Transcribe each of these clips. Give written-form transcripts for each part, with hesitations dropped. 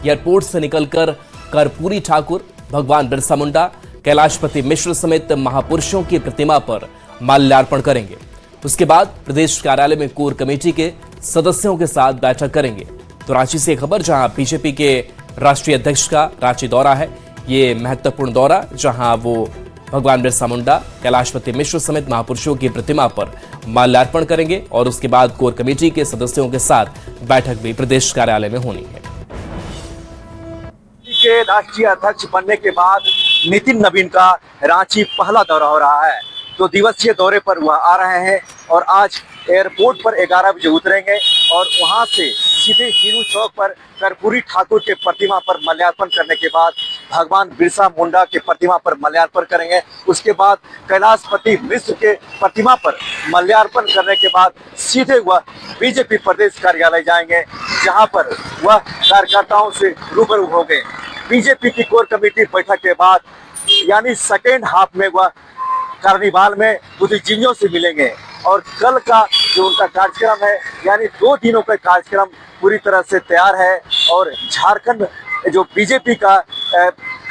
Airport से निकलकर कर्पूरी ठाकुर, भगवान बिरसा मुंडा, कैलाशपति मिश्र समेत महापुरुषों की प्रतिमा पर माल्यार्पण करेंगे। उसके बाद प्रदेश कार्यालय में कोर कमेटी के सदस्यों के साथ बैठक करेंगे। तो रांची से खबर, जहां बीजेपी के राष्ट्रीय अध्यक्ष का रांची दौरा है। ये महत्वपूर्ण दौरा, जहां वो भगवान बिरसा मुंडा, कैलाशपति मिश्र समेत महापुरुषों की प्रतिमा पर माल्यार्पण करेंगे और उसके बाद कोर कमेटी के सदस्यों के साथ बैठक भी प्रदेश कार्यालय में होनी है। के राष्ट्रीय अध्यक्ष बनने के बाद नितिन नवीन का रांची पहला दौरा हो रहा है। 2 दिवसीय दौरे पर वह आ रहे हैं और आज एयरपोर्ट पर 11 बजे उतरेंगे और वहां से सीधे हिरू चौक पर कर्पूरी ठाकुर के प्रतिमा पर माल्यार्पण करने के बाद भगवान बिरसा मुंडा के प्रतिमा पर माल्यार्पण करेंगे। उसके बाद कैलाशपति मिश्र के प्रतिमा पर माल्यार्पण करने के बाद सीधे वह बीजेपी प्रदेश कार्यालय जाएंगे, जहां पर वह कार्यकर्ताओं से रूबरू होंगे। बीजेपी की कोर कमेटी बैठक के बाद यानी सेकेंड हाफ में वह कार्निवाल में बुद्धिजीवियों से मिलेंगे और कल का जो उनका कार्यक्रम है यानी 2 दिनों का कार्यक्रम पूरी तरह से तैयार है। और झारखंड जो बीजेपी का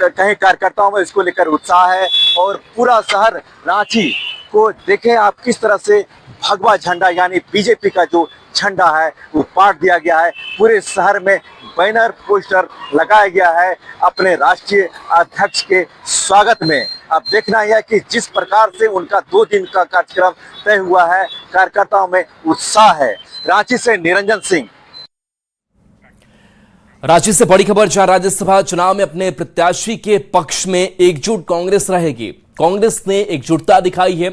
कहीं कार्यकर्ताओं में इसको लेकर उत्साह है और पूरा शहर रांची को देखें आप किस तरह से भगवा झंडा यानी बीजेपी का जो झंडा है वो पाट दिया गया है। पूरे शहर में बैनर पोस्टर लगाया गया है अपने राष्ट्रीय अध्यक्ष के स्वागत में। अब देखना यह है कि जिस प्रकार से उनका 2 दिन का कार्यक्रम तय हुआ है, कार्यकर्ताओं में उत्साह है। रांची से निरंजन सिंह। रांची से बड़ी खबर, जहां राज्यसभा चुनाव में अपने प्रत्याशी के पक्ष में एकजुट कांग्रेस रहेगी। कांग्रेस ने एकजुटता दिखाई है,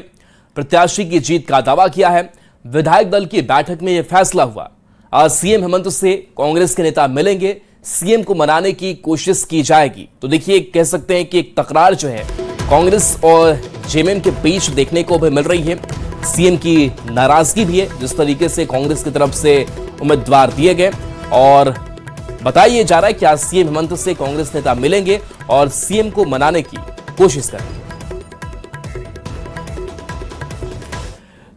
प्रत्याशी की जीत का दावा किया है। विधायक दल की बैठक में यह फैसला हुआ। आज सीएम हेमंत से कांग्रेस के नेता मिलेंगे, सीएम को मनाने की कोशिश की जाएगी। तो देखिए, कह सकते हैं कि एक तकरार जो है कांग्रेस और जेएमएम के बीच देखने को भी मिल रही है। सीएम की नाराजगी भी है, जिस तरीके से कांग्रेस की तरफ से उम्मीदवार दिए गए और बताया जा रहा है कि आज सीएम हेमंत से कांग्रेस नेता मिलेंगे और सीएम को मनाने की कोशिश करेंगे।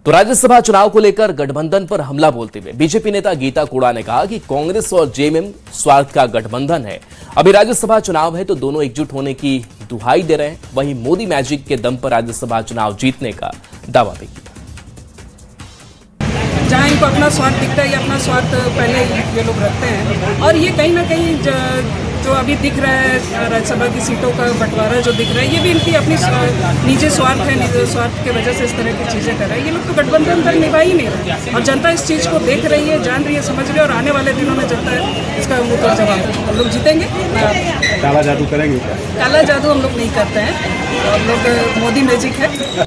तो राज्यसभा चुनाव को लेकर गठबंधन पर हमला बोलते हुए बीजेपी नेता गीता कोड़ा ने कहा कि कांग्रेस और जेएमएम स्वार्थ का गठबंधन है। अभी राज्यसभा चुनाव है तो दोनों एकजुट होने की दुहाई दे रहे हैं। वहीं मोदी मैजिक के दम पर राज्यसभा चुनाव जीतने का दावा भी किया। जहाँ इनको अपना स्वार्थ दिखता है, ये अपना स्वार्थ पहले ये लोग रखते हैं और ये कहीं ना कहीं जो अभी दिख रहा है राज्यसभा की सीटों का बंटवारा जो दिख रहा है, ये भी इनकी अपनी निजी स्वार्थ है। निजी स्वार्थ की वजह से इस तरह की चीज़ें कर रहे हैं। ये लोग तो गठबंधन तक निभा ही नहीं रहे और जनता इस चीज़ को देख रही है, जान रही है, समझ रही है और आने वाले दिनों में जनता इसका मुंह तोड़ जवाब देगी। हम लोग जीतेंगे। काला जादू करेंगे? काला जादू हम लोग नहीं करते हैं, हम लोग मोदी मैजिक है।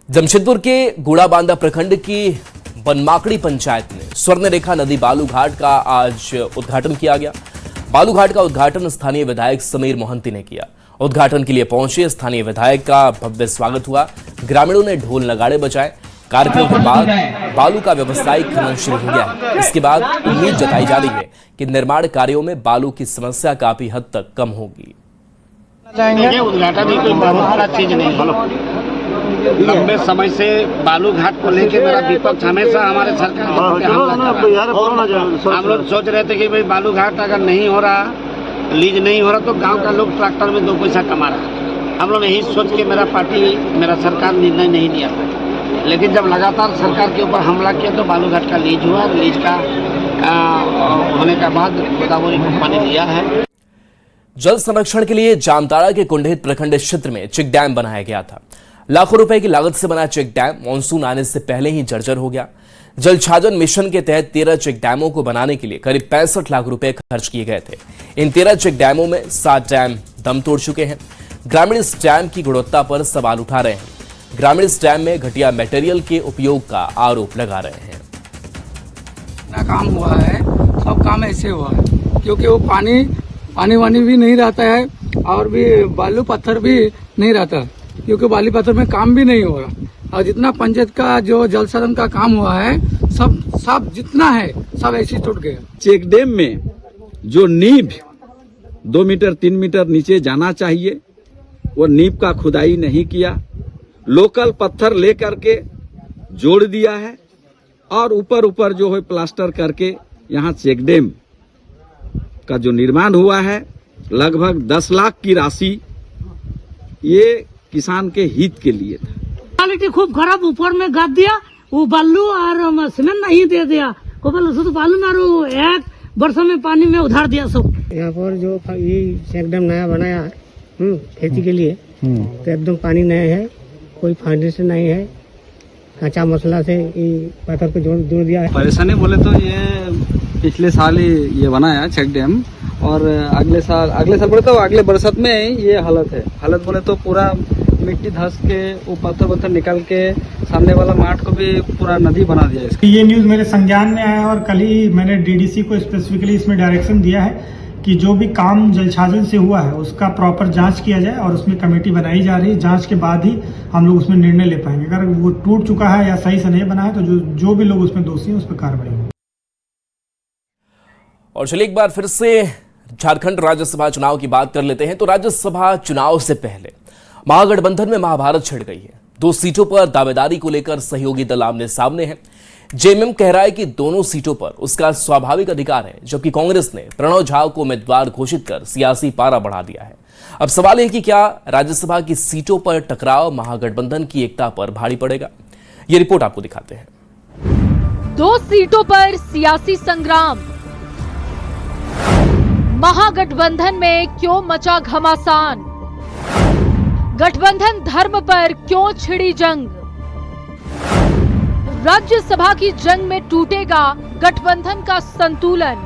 जमशेदपुर के गुड़ाबांधा प्रखंड की बनमाकड़ी पंचायत में स्वर्ण रेखा नदी बालू घाट का आज उद्घाटन किया गया। बालू घाट का उद्घाटन स्थानीय विधायक समीर मोहंती ने किया। उद्घाटन के लिए पहुंचे स्थानीय विधायक का भव्य स्वागत हुआ। ग्रामीणों ने ढोल नगाड़े बजाए। कार्यक्रम के बाद बालू का व्यावसायिक खनन शुरू हो गया। इसके बाद उम्मीद जताई जा रही है कि निर्माण कार्यों में बालू की समस्या काफी हद तक कम होगी। उद्घाटन ही कोई बहुत बड़ा चीज नहीं है। लंबे समय से बालू घाट को लेके मेरा विपक्ष हमेशा हमारे सरकार हम लोग सोच रहे थे कि भाई बालू घाट अगर नहीं हो रहा, लीज नहीं हो रहा तो गांव का लोग ट्रैक्टर में 2 पैसा कमा रहा। हम लोग यही सोच के मेरा पार्टी, मेरा सरकार निर्णय नहीं लिया था। लेकिन जब लगातार सरकार के ऊपर हमला किया तो बालू घाट का लीज हुआ। लीज का होने के बाद गोदावरी कंपनी लिया है। जल संरक्षण के लिए जामताड़ा के कुंडेत प्रखंड क्षेत्र में चेक डैम बनाया गया था। लाखों रुपए की लागत से बना चेक डैम मानसून आने से पहले ही जर्जर हो गया। जल छाजन मिशन के तहत 13 चेक डैमों को बनाने के लिए करीब 65 लाख रुपए खर्च किए गए थे। इन 13 चेक डैमों में 7 डैम दम तोड़ चुके हैं। ग्रामीण इस डैम की गुणवत्ता पर सवाल उठा रहे हैं। ग्रामीण इस डैम में घटिया मटेरियल के उपयोग का आरोप लगा रहे हैं। काम हुआ है, सब काम ऐसे हुआ है क्योंकि वो पानी वानी भी नहीं रहता है और भी बालू पत्थर भी नहीं रहता क्योंकि बाली पत्थर में काम भी नहीं हो रहा। और जितना पंचायत का जो जल संसाधन का काम हुआ है सब जितना है सब ऐसे टूट गया। चेक डैम में जो नींव 2 मीटर 3 मीटर नीचे जाना चाहिए वो नींव का खुदाई नहीं किया, लोकल पत्थर ले करके जोड़ दिया है और ऊपर जो है प्लास्टर करके यहाँ चेक डैम का जो निर्माण हुआ है, लगभग 10 लाख की राशि ये किसान के हित के लिए था। क्वालिटी खूब खराब, ऊपर में गाद दिया, वो बालू और सीमेंट नहीं दे दिया, को बोला तो बालू मारो, एक वर्ष में पानी में उधार दिया सब। यहाँ पर जो ये चेक डैम नया बनाया है खेती के लिए, तो एकदम पानी नया है, कोई फाउंडेशन नहीं है, कच्चा मसला से ये पत्थर को जोड़ दिया है। परेशानी बोले तो ये पिछले साल ही ये बनाया चेक डैम, और अगले साल बोले तो अगले बरसात में ये हालत बोले तो पूरा मिट्टी धस के वो पत्थर निकाल के सामने वाला माठ को भी पूरा नदी बना दिया इसका। ये न्यूज मेरे संज्ञान में आया और कल ही मैंने डीडीसी को स्पेसिफिकली इसमें डायरेक्शन दिया है कि जो भी काम जलछाजन से हुआ है उसका प्रॉपर जांच किया जाए, और उसमें कमेटी बनाई जा रही है। जांच के बाद ही हम लोग उसमें निर्णय ले पाएंगे। अगर वो टूट चुका है या सही से नहीं बना है तो जो भी लोग उसमें दोषी हैं उस पर कार्रवाई होगी। और चलिए एक बार फिर से झारखंड राज्यसभा चुनाव की बात कर लेते हैं। तो राज्यसभा चुनाव से पहले महागठबंधन में महाभारत छिड़ गई है। 2 सीटों पर दावेदारी को लेकर सहयोगी दल आमने सामने हैं। जेएमएम कह रहा है कि दोनों सीटों पर उसका स्वाभाविक अधिकार है, जबकि कांग्रेस ने प्रणव झा को उम्मीदवार घोषित कर सियासी पारा बढ़ा दिया है। अब सवाल है कि क्या राज्यसभा की सीटों पर टकराव महागठबंधन की एकता पर भारी पड़ेगा? ये रिपोर्ट आपको दिखाते हैं। 2 सीटों पर सियासी संग्राम, महागठबंधन में क्यों मचा घमासान? गठबंधन धर्म पर क्यों छिड़ी जंग? राज्यसभा की जंग में टूटेगा गठबंधन का संतुलन।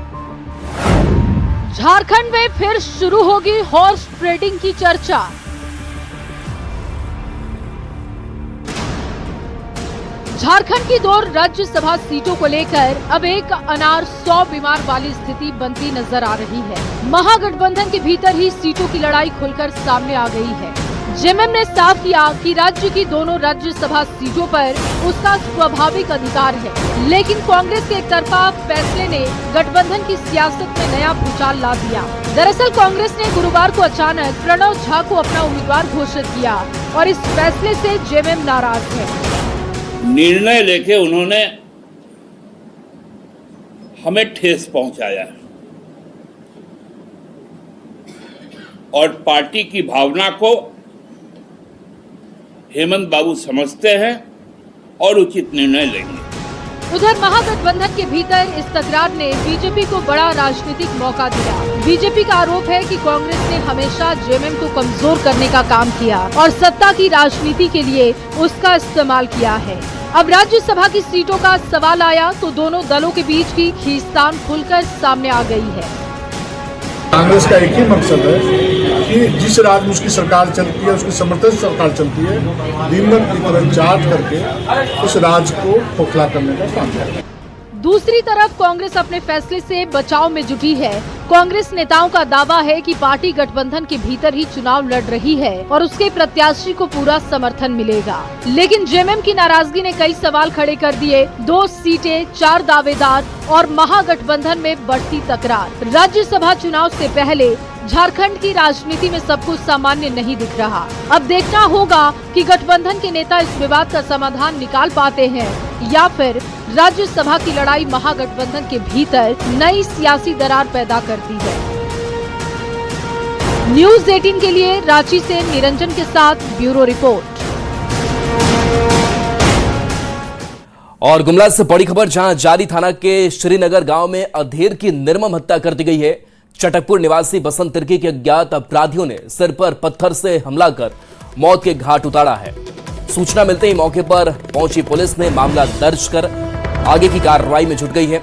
झारखंड में फिर शुरू होगी हॉर्स ट्रेडिंग की चर्चा। झारखंड की 2 राज्यसभा सीटों को लेकर अब एक अनार 100 बीमार वाली स्थिति बनती नजर आ रही है। महागठबंधन के भीतर ही सीटों की लड़ाई खुलकर सामने आ गई है। जेएमएम ने साफ किया कि राज्य की दोनों राज्यसभा सीटों पर उसका स्वाभाविक अधिकार है, लेकिन कांग्रेस के एकतरफा फैसले ने गठबंधन की सियासत में नया भूचाल ला दिया। दरअसल कांग्रेस ने गुरुवार को अचानक प्रणव झा को अपना उम्मीदवार घोषित किया और इस फैसले से जेएमएम नाराज है। निर्णय लेके उन्होंने हमें ठेस पहुंचाया और पार्टी की भावना को हेमंत बाबू समझते हैं और उचित निर्णय लेंगे। उधर महागठबंधन के भीतर इस तकरार ने बीजेपी को बड़ा राजनीतिक मौका दिया। बीजेपी का आरोप है कि कांग्रेस ने हमेशा जेएमएम को कमजोर करने का काम किया और सत्ता की राजनीति के लिए उसका इस्तेमाल किया है। अब राज्यसभा की सीटों का सवाल आया तो दोनों दलों के बीच की खींचतान खुलकर सामने आ गई है। कांग्रेस का एक ही मकसद है कि जिस राज्य में उसकी सरकार चलती है, उसकी समर्थन सरकार चलती है, दीमक की तरह चार्ज करके उस राज्य को खोखला करने का काम है। दूसरी तरफ कांग्रेस अपने फैसले से बचाव में जुटी है। कांग्रेस नेताओं का दावा है कि पार्टी गठबंधन के भीतर ही चुनाव लड़ रही है और उसके प्रत्याशी को पूरा समर्थन मिलेगा। लेकिन जेएमएम की नाराजगी ने कई सवाल खड़े कर दिए। 2 सीटें, 4 दावेदार और महागठबंधन में बढ़ती तकरार। राज्यसभा चुनाव से पहले झारखंड की राजनीति में सब कुछ सामान्य नहीं दिख रहा। अब देखना होगा कि गठबंधन के नेता इस विवाद का समाधान निकाल पाते हैं या फिर राज्यसभा की लड़ाई महागठबंधन के भीतर नई सियासी दरार पैदा करती है। न्यूज़ 18 के लिए रांची से निरंजन के साथ ब्यूरो रिपोर्ट। और गुमला से बड़ी खबर, जहां जारी थाना के श्रीनगर गांव में अधेर की निर्मम हत्या कर दी गई है। चटकपुर निवासी बसंत तिर्की के अज्ञात अपराधियों ने सिर पर पत्थर से हमला कर मौत के घाट उतारा है। सूचना मिलते ही मौके पर पहुंची पुलिस ने मामला दर्ज कर आगे की कार्रवाई में जुट गई है।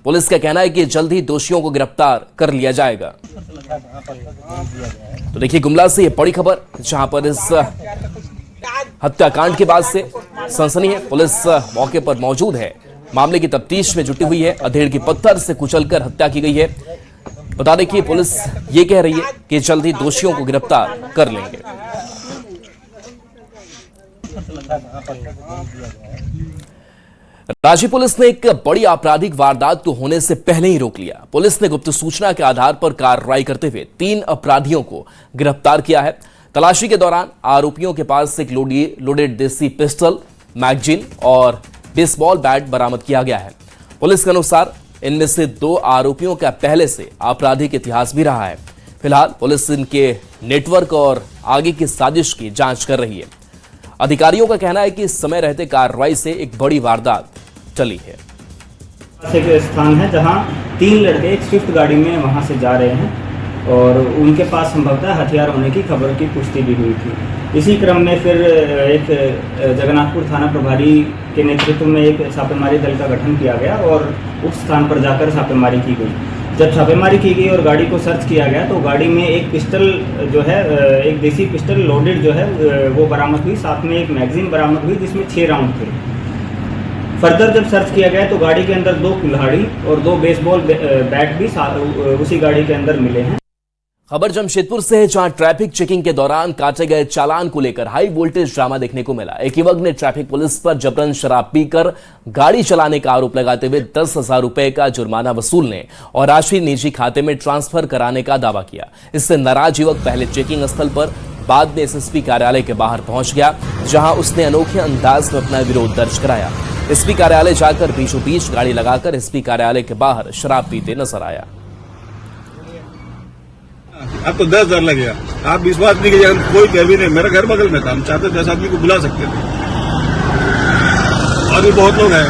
पुलिस का कहना है कि जल्द ही दोषियों को गिरफ्तार कर लिया जाएगा। तो देखिए गुमला से ये बड़ी खबर, जहां पर इस हत्याकांड के बाद से सनसनी है। पुलिस मौके पर मौजूद है, मामले की तफ्तीश में जुटी हुई है। अधेड़ की पत्थर से कुचलकर हत्या की गई है। बता दें कि पुलिस ये कह रही है कि जल्द ही दोषियों को गिरफ्तार कर लेंगे। रांची पुलिस ने एक बड़ी आपराधिक वारदात को होने से पहले ही रोक लिया। पुलिस ने गुप्त सूचना के आधार पर कार्रवाई करते हुए 3 अपराधियों को गिरफ्तार किया है। तलाशी के दौरान आरोपियों के पास से एक लोडेड देसी पिस्टल, मैगजीन और बेसबॉल बैट बरामद किया गया है। पुलिस के अनुसार इनमें से 2 आरोपियों का पहले से आपराधिक इतिहास भी रहा है। फिलहाल पुलिस इनके नेटवर्क और आगे की साजिश की जांच कर रही है। अधिकारियों का कहना है कि समय रहते कार्रवाई से एक बड़ी वारदात टली है। एक स्थान है जहां 3 लड़के एक स्विफ्ट गाड़ी में वहां से जा रहे हैं और उनके पास संभवतः हथियार होने की खबर की पुष्टि भी हुई थी। इसी क्रम में फिर एक जगन्नाथपुर थाना प्रभारी के नेतृत्व में एक छापेमारी दल का गठन किया गया और उस स्थान पर जाकर छापेमारी की गई। जब छापेमारी की गई और गाड़ी को सर्च किया गया तो गाड़ी में एक पिस्टल जो है, एक देसी पिस्टल लोडेड जो है वो बरामद हुई। साथ में एक मैगजीन बरामद हुई जिसमें 6 राउंड थे। फर्दर जब सर्च किया गया तो गाड़ी के अंदर 2 कुल्हाड़ी और 2 बेसबॉल बैट भी उसी गाड़ी के अंदर मिले हैं। खबर जमशेदपुर से है, जहां ट्रैफिक चेकिंग के दौरान काटे गए चालान को लेकर हाई वोल्टेज ड्रामा देखने को मिला। एक युवक ने ट्रैफिक पुलिस पर जबरन शराब पीकर गाड़ी चलाने का आरोप लगाते हुए 10,000 रुपए का जुर्माना वसूलने और राशि निजी खाते में ट्रांसफर कराने का दावा किया। इससे नाराज युवक पहले चेकिंग स्थल पर, बाद में एसएसपी कार्यालय के बाहर पहुंच गया, जहां उसने अनोखे अंदाज में अपना विरोध दर्ज कराया। एसपी कार्यालय जाकर बीचों बीच गाड़ी लगाकर एसपी कार्यालय के बाहर शराब पीते नजर आया। आपको 10,000 लगेगा, आप विश्वास नहीं कीजिए, कोई भी नहीं, मेरा घर बगल में था, हम चाहते 10 आदमी को बुला सकते थे। और भी बहुत लोग हैं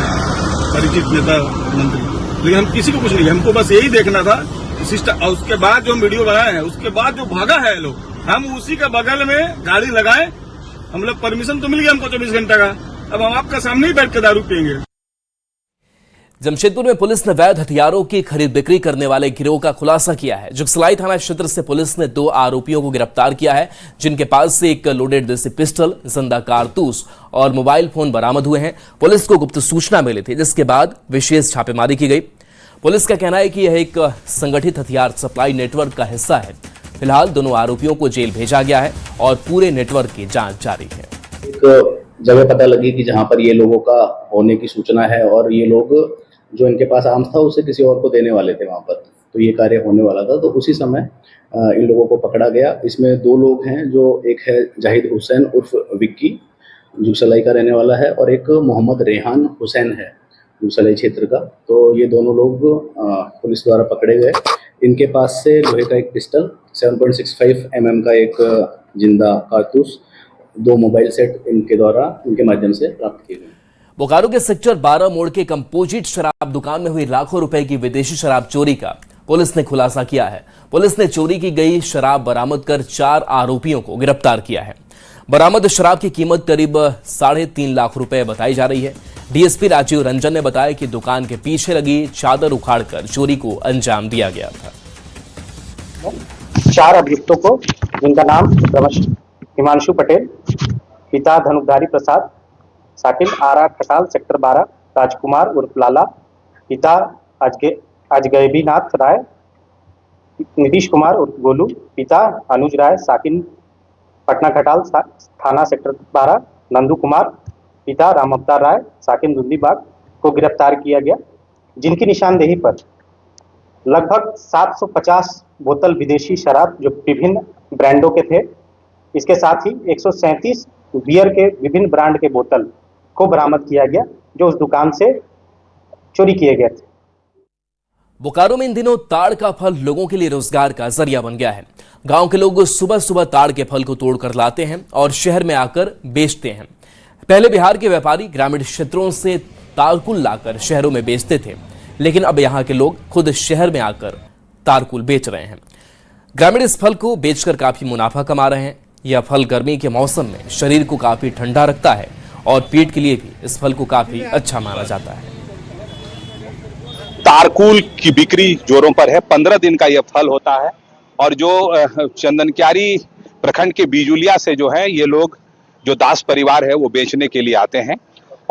परिचित नेता मंत्री, लेकिन हम किसी को कुछ नहीं, हमको बस यही देखना था सिस्टम। और उसके बाद जो वीडियो बनाए हैं, उसके बाद जो भागा है लोग, हम उसी के बगल में गाड़ी लगाए, हम लोग परमिशन तो मिल गया हमको 24 घंटा का, अब हम आपका सामने ही बैठ के दारू पियेंगे। जमशेदपुर में पुलिस ने वैध हथियारों की खरीद बिक्री करने वाले गिरोह का खुलासा किया है। जुगसलाई थाना क्षेत्र से पुलिस ने 2 आरोपियों को गिरफ्तार किया है, जिनके पास से एक लोडेड देसी पिस्टल, जिंदा कारतूस और मोबाइल फोन बरामद हुए हैं। पुलिस को गुप्त सूचना मिली थी, जिसके बाद विशेष छापेमारी की गई। पुलिस का कहना है कि यह एक संगठित हथियार सप्लाई नेटवर्क का हिस्सा है। फिलहाल दोनों आरोपियों को जेल भेजा गया है और पूरे नेटवर्क की जांच जारी है। एक जगह पता लगी कि जहां पर ये लोगों का होने की सूचना है और ये लोग जो इनके पास आर्म्स था उसे किसी और को देने वाले थे वहां पर, तो ये कार्य होने वाला था। तो उसी समय इन लोगों को पकड़ा गया। इसमें 2 लोग हैं, जो एक है जाहिद हुसैन उर्फ विक्की, जुगसलाई का रहने वाला है, और एक मोहम्मद रेहान हुसैन है जुगसलाई क्षेत्र का। तो ये दोनों लोग पुलिस द्वारा पकड़े गए। इनके पास से लोहे का एक पिस्टल, 7.65 mm का एक जिंदा कारतूस, 2 मोबाइल सेट इनके माध्यम से प्राप्त किए गए। बोकारो के सेक्टर 12 मोड़ के कंपोजिट शराब दुकान में हुई लाखों रुपए की विदेशी शराब चोरी का पुलिस ने खुलासा किया है। पुलिस ने चोरी की गई शराब बरामद कर 4 आरोपियों को गिरफ्तार किया है। बरामद शराब की कीमत करीब 3.5 लाख रुपए बताई जा रही है। डीएसपी राजीव रंजन ने बताया कि दुकान के पीछे लगी चादर उखाड़कर चोरी को अंजाम दिया गया था। 4 अभियुक्तों को, जिनका नाम हिमांशु पटेल, पिता धनुकधारी प्रसाद, साकिल आरा खटाल सेक्टर 12, राजकुमार उर्फ लाला, पिता अजगैबीनाथ राय, नीतीश कुमार उर्फ गोलू, पिता अनुज राय, साकिन पटना खटाल थाना सेक्टर 12, नंदू कुमार, पिता राम अवतार राय, साकिन दुंदीबाग को गिरफ्तार किया गया, जिनकी निशानदेही पर लगभग 750 बोतल विदेशी शराब जो विभिन्न ब्रांडों के थे, इसके साथ ही 137 बियर के विभिन्न ब्रांड के बोतल को बरामद किया गया, जो उस दुकान से चोरी किए गए थे। बोकारो में इन दिनों ताड़ का फल लोगों के लिए रोजगार का जरिया बन गया है। गांव के लोग सुबह सुबह ताड़ के फल को तोड़कर लाते हैं और शहर में आकर बेचते हैं। पहले बिहार के व्यापारी ग्रामीण क्षेत्रों से तारकुल लाकर शहरों में बेचते थे, लेकिन अब यहां के लोग खुद शहर में आकर तारकुल बेच रहे हैं। ग्रामीण इस फल को बेचकर काफी मुनाफा कमा रहे हैं। यह फल गर्मी के मौसम में शरीर को काफी ठंडा रखता है और पेट के लिए भी इस फल को काफी अच्छा माना जाता है। तारकुल की बिक्री जोरों पर है। 15 दिन का यह फल होता है और जो चंदनक्यारी प्रखंड के बिजुलिया से जो है ये लोग, जो दास परिवार है, वो बेचने के लिए आते हैं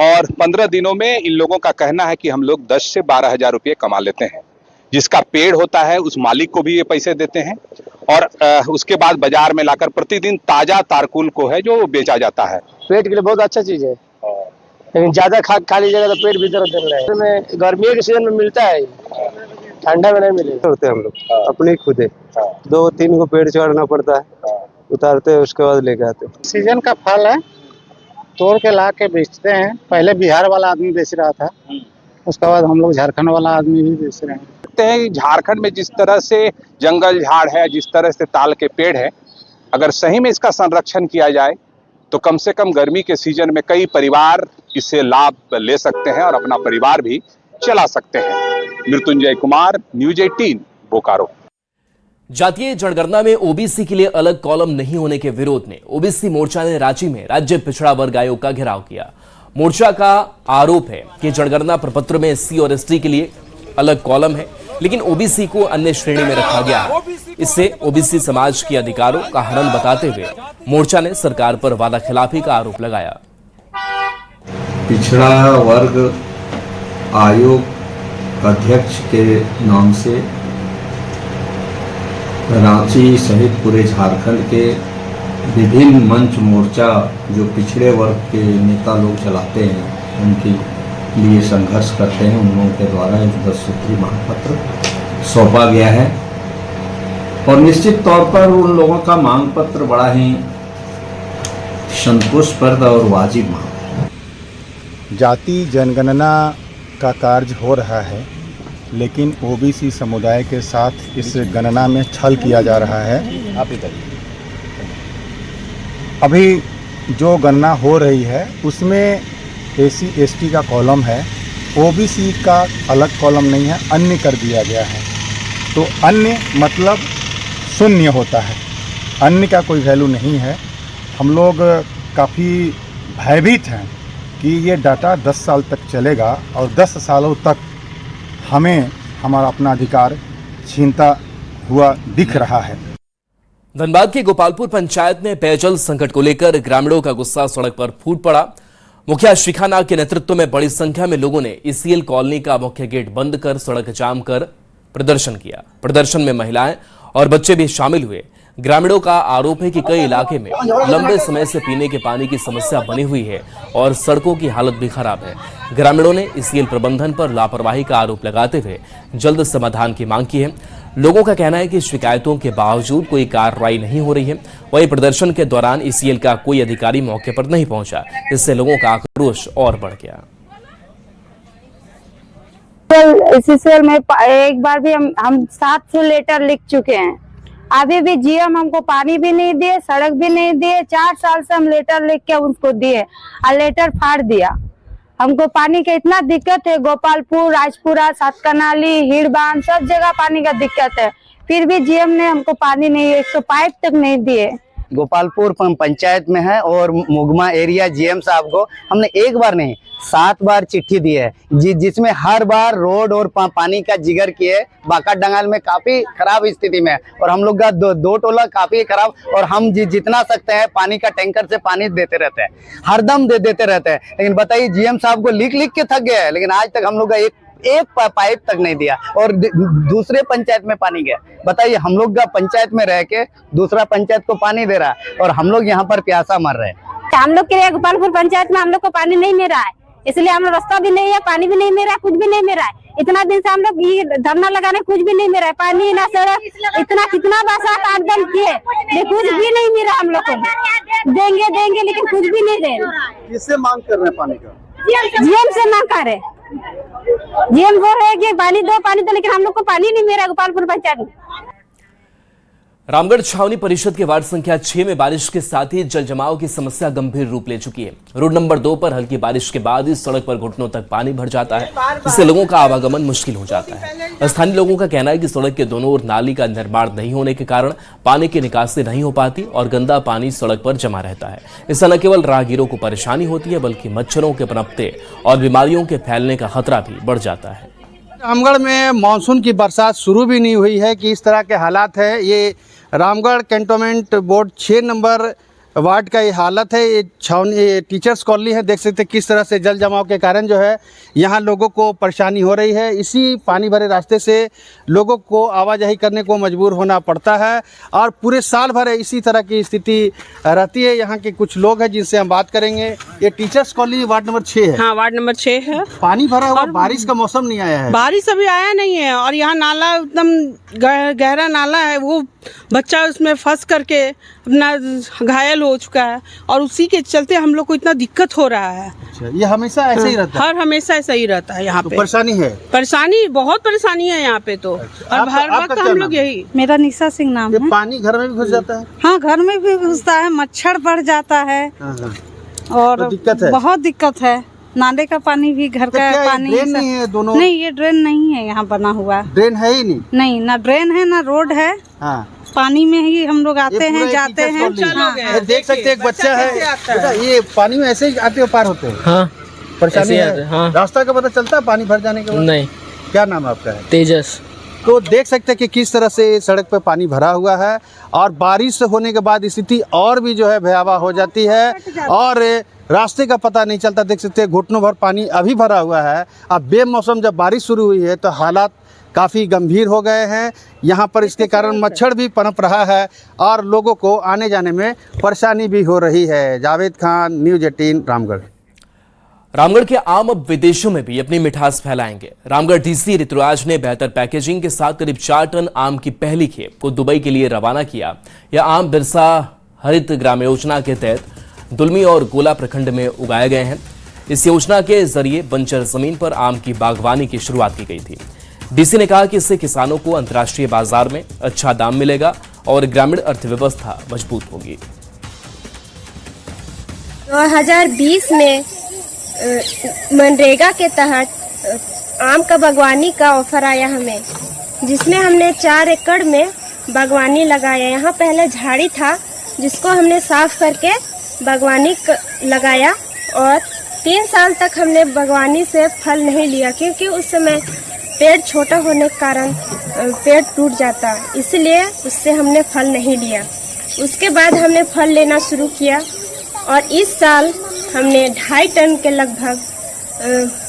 और 15 दिनों में इन लोगों का कहना है कि हम लोग 10 से 12 हजार रुपये कमा लेते हैं। जिसका पेड़ होता है उस मालिक को भी ये पैसे देते हैं और उसके बाद बाजार में लाकर प्रतिदिन ताजा तारकुल को है जो बेचा जाता है। पेट के लिए बहुत अच्छा चीज है, लेकिन ज्यादा खा लीजिएगा तो पेट भी दर्द देने लगेगा। गर्मी के सीजन में मिलता है, ठंडा में नहीं मिलेगा। होते हम लोग अपने खुद 2-3 को पेड़ चढ़ना पड़ता है, उतारते हैं उसके बाद लेके आते हैं। सीजन का फल है, तोड़ के ला के बेचते हैं। पहले बिहार वाला आदमी बेच रहा था, उसके बाद हम लोग झारखंड वाला आदमी भी बेच रहे हैं। देखते हैं झारखंड में जिस तरह से जंगल झाड़ है, जिस तरह से ताल के पेड़ है, अगर सही में इसका संरक्षण किया जाए तो कम से कम गर्मी के सीजन में कई परिवार इससे लाभ ले सकते हैं और अपना परिवार भी चला सकते हैं। मृत्युंजय कुमार, न्यूज 18, बोकारो। जातीय जनगणना में ओबीसी के लिए अलग कॉलम नहीं होने के विरोध में ओबीसी मोर्चा ने रांची में राज्य पिछड़ा वर्ग आयोग का घेराव किया। मोर्चा का आरोप है कि जनगणना प्रपत्र में एससी और एसटी के लिए अलग कॉलम है, लेकिन ओबीसी को अन्य श्रेणी में रखा गया है। इससे ओबीसी समाज के अधिकारों का हनन बताते हुए मोर्चा ने सरकार पर वादाखिलाफी का आरोप लगाया। पिछड़ा वर्ग आयोग अध्यक्ष के नाम से रांची सहित पूरे झारखंड के विभिन्न मंच मोर्चा जो पिछड़े वर्ग के नेता लोग चलाते हैं, उनके लिए संघर्ष करते हैं, उन लोगों के द्वारा एक 10 सूत्री मांगपत्र सौंपा गया है और निश्चित तौर पर उन लोगों का मांग पत्र बड़ा ही संतोषप्रद और वाजिब मांग। जाति जनगणना का कार्य हो रहा है, लेकिन ओबीसी समुदाय के साथ इस गणना में छल किया जा रहा है। अभी जो गणना हो रही है उसमें एससी एसटी का कॉलम है, ओबीसी का अलग कॉलम नहीं है, अन्य कर दिया गया है। तो अन्य मतलब शून्य होता है, अन्य का कोई वैल्यू नहीं है। हम लोग काफ़ी भयभीत हैं कि ये डाटा 10 साल तक चलेगा और 10 सालों तक हमें हमारा अपना अधिकार छीनता हुआ दिख रहा है। धनबाद के गोपालपुर पंचायत में पेयजल संकट को लेकर ग्रामीणों का गुस्सा सड़क पर फूट पड़ा। मुखिया शिखा नाग के नेतृत्व में बड़ी संख्या में लोगों ने ईसीएल कॉलोनी का मुख्य गेट बंद कर सड़क जाम कर प्रदर्शन किया। प्रदर्शन में महिलाएं और बच्चे भी शामिल हुए। ग्रामीणों का आरोप है कि कई इलाके में लंबे समय से पीने के पानी की समस्या बनी हुई है और सड़कों की हालत भी खराब है। ग्रामीणों ने ईसीएल प्रबंधन पर लापरवाही का आरोप लगाते हुए जल्द समाधान की मांग की है। लोगों का कहना है कि शिकायतों के बावजूद कोई कार्रवाई नहीं हो रही है। वहीं प्रदर्शन के दौरान ईसीएल का कोई अधिकारी मौके पर नहीं पहुंचा, इससे लोगों का आक्रोश और बढ़ गया। ईसीएल में एक बार भी हम 700 लेटर लिख चुके हैं, अभी भी जीएम हमको पानी भी नहीं दिए, सड़क भी नहीं दिए। 4 साल से हम लेटर लिख के उनको दिए और लेटर फाड़ दिया। हमको पानी का इतना दिक्कत है, गोपालपुर, राजपुरा, सातकनाली, हिड़बान सब जगह पानी का दिक्कत है, फिर भी जीएम ने हमको पानी नहीं, 100 पाइप तक नहीं दिए। गोपालपुर पंचायत में है और मुगमा एरिया जीएम साहब को हमने एक बार नहीं 7 बार चिट्ठी दी है, जिसमें हर बार रोड और पानी का जिक्र किए। बाका डंगाल में काफी खराब स्थिति में है और हम लोग का दो टोला काफी खराब, और हम जितना सकते हैं पानी का टैंकर से पानी देते रहते हैं, हरदम देते रहते हैं। लेकिन बताइए जीएम साहब को लिख के थक गया है, लेकिन आज तक हम लोग का एक पाइप तक नहीं दिया और दूसरे पंचायत में पानी गया। बताइए हम लोग का पंचायत में रह के दूसरा पंचायत को पानी दे रहा है और हम लोग यहाँ पर प्यासा मर रहे हैं। हम लोग के गोपालपुर पंचायत में हम लोग को पानी नहीं मिल रहा है, इसलिए हम लोग रास्ता भी नहीं है, पानी भी नहीं मिल रहा है, कुछ भी नहीं मिल रहा है। इतना दिन से हम लोग ये धरना लगाने कुछ भी नहीं मिल रहा है, पानी ना सड़क, इतना कितना बरसात आंदोलन किए, कुछ भी नहीं मिल रहा। हम लोग को देंगे लेकिन कुछ भी नहीं दे रहे। किससे मांग कर रहे हैं पानी का? जीएम से मांग कर रहे। जीएम बोल रहे कि पानी दो, लेकिन हम लोग को पानी नहीं मिल रहा गोपालपुर पंचायत में। रामगढ़ छावनी परिषद के वार्ड संख्या 6 में बारिश के साथ ही जल जमाव की समस्या गंभीर रूप ले चुकी है। रोड नंबर 2 पर हल्की बारिश के बाद इस सड़क पर घुटनों तक पानी भर जाता है, जिससे लोगों का आवागमन मुश्किल हो जाता है। स्थानीय लोगों का कहना है कि सड़क के दोनों ओर नाली का निर्माण नहीं होने के कारण पानी की निकासी नहीं हो पाती और गंदा पानी सड़क पर जमा रहता है। इससे न केवल राहगीरों को परेशानी होती है, बल्कि मच्छरों के पनपते और बीमारियों के फैलने का खतरा भी बढ़ जाता है। रामगढ़ में मानसून की बरसात शुरू भी नहीं हुई है कि इस तरह के हालात है। ये Ramgarh cantonment board 6 number ward का ये हालत है। ये छावनी टीचर्स कॉलोनी है, देख सकते हैं किस तरह से जल जमाव के कारण जो है यहाँ लोगों को परेशानी हो रही है। इसी पानी भरे रास्ते से लोगों को आवाजाही करने को मजबूर होना पड़ता है और पूरे साल भर इसी तरह की स्थिति रहती है। यहाँ के कुछ लोग हैं जिनसे हम बात करेंगे। ये टीचर्स कॉलोनी वार्ड नंबर 6 है। हाँ, वार्ड नंबर 6 है। पानी भरा हुआ, बारिश का मौसम नहीं आया है, बारिश अभी आया नहीं है और यहाँ नाला एकदम गहरा नाला है, वो बच्चा उसमें फंस करके अपना घायल हो चुका है और उसी के चलते हम लोग को इतना दिक्कत हो रहा है। अच्छा, ये हमेशा ऐसे ही रहता है? हर हमेशा ऐसा ही रहता है यहाँ तो पे। परेशानी है? परेशानी, बहुत परेशानी है यहाँ पे तो। और हर वक्त हम लोग यही। मेरा निशा सिंह नाम है। पानी घर में भी घुस जाता है? हाँ, घर में भी घुसता है, मच्छर बढ़ जाता है और तो दिक्कत है? बहुत दिक्कत है। नाले का पानी भी घर का पानी ड्रेन नहीं है दोनों? नहीं, ये ड्रेन नहीं है यहाँ बना हुआ। ड्रेन है ही नहीं? नहीं, ना ड्रेन है ना रोड है। हाँ। पानी में ही हम लोग आते हैं जाते हैं। हाँ। देख सकते एक बच्चा है, बेटा ये पानी में ऐसे ही आते पार होते हैं? हाँ, परेशानी है। हाँ। रास्ता का पता चलता है पानी भर जाने के बाद? नहीं। क्या नाम है आपका? तेजस। तो देख सकते हैं कि किस तरह से सड़क पर पानी भरा हुआ है और बारिश होने के बाद स्थिति और भी जो है भयावह हो जाती है और रास्ते का पता नहीं चलता। देख सकते हैं घुटनों भर पानी अभी भरा हुआ है। अब बेमौसम जब बारिश शुरू हुई है तो हालात काफ़ी गंभीर हो गए हैं। यहाँ पर इसके कारण मच्छर भी पनप रहा है और लोगों को आने जाने में परेशानी भी हो रही है। जावेद खान, न्यूज़ 18, रामगढ़। रामगढ़ के आम अब विदेशों में भी अपनी मिठास फैलाएंगे। रामगढ़ डीसी ऋतुराज ने बेहतर पैकेजिंग के साथ करीब 4 टन आम की पहली खेप को दुबई के लिए रवाना किया। यह आम बिरसा हरित ग्राम योजना के तहत दुलमी और गोला प्रखंड में उगाए गए हैं। इस योजना के जरिए बंजर जमीन पर आम की बागवानी की शुरुआत की गई थी। डीसी ने कहा कि इससे किसानों को अंतर्राष्ट्रीय बाजार में अच्छा दाम मिलेगा और ग्रामीण अर्थव्यवस्था मजबूत होगी। 2020 में मनरेगा के तहत आम का बागवानी का ऑफर आया हमें, जिसमें हमने 4 एकड़ में बागवानी लगाया। यहाँ पहले झाड़ी था जिसको हमने साफ करके बागवानी लगाया और 3 साल तक हमने बागवानी से फल नहीं लिया, क्योंकि उस समय पेड़ छोटा होने के कारण पेड़ टूट जाता, इसलिए उससे हमने फल नहीं लिया। उसके बाद हमने फल लेना शुरू किया और इस साल हमने 2.5 टन के लगभग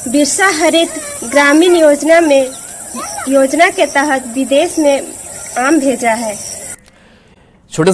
बिरसा हरित ग्रामीण योजना के तहत विदेश में आम भेजा है। छोटे